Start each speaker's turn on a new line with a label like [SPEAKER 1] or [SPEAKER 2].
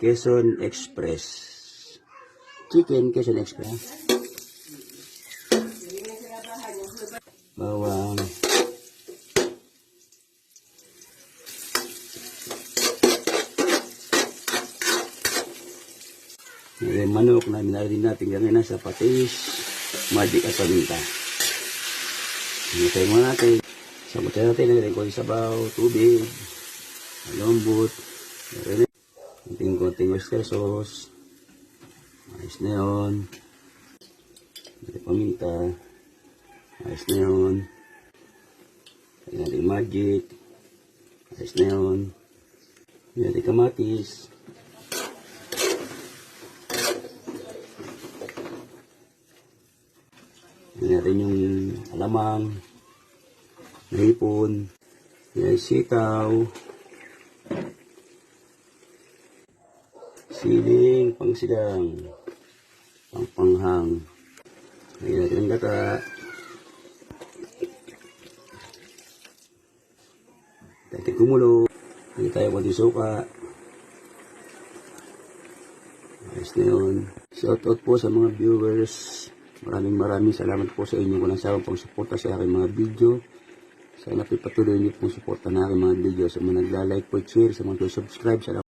[SPEAKER 1] Quezon Express. Chicken Quezon Express. Bawang. Yung manok na minarin natin ganyan na sa patis, magic at paminta. Hintayin mo natin. Sabutin natin, nagdating ko yung sabaw, tubig, lambot, konting oyster sauce. Ayos na yun. Paminta. Ayos na yun. Kaya natin magic. Ayos na yun. Kaya natin kamatis. Kaya natin yung alamang. Hipon. Kaya sitaw. Siling, pangsigang. Pangpanghang. Kaya natin ang gata. Natin kumulo. Hindi tayo konti suka. Ayos na yun. Shout out po sa mga viewers. Maraming salamat po sa inyo. Walang sawang pang suporta sa aking mga video. Sana patuloy niyo pong suporta na aking mga video. Sa mga nagla-like po, share, sa mga subscribe. Salamat.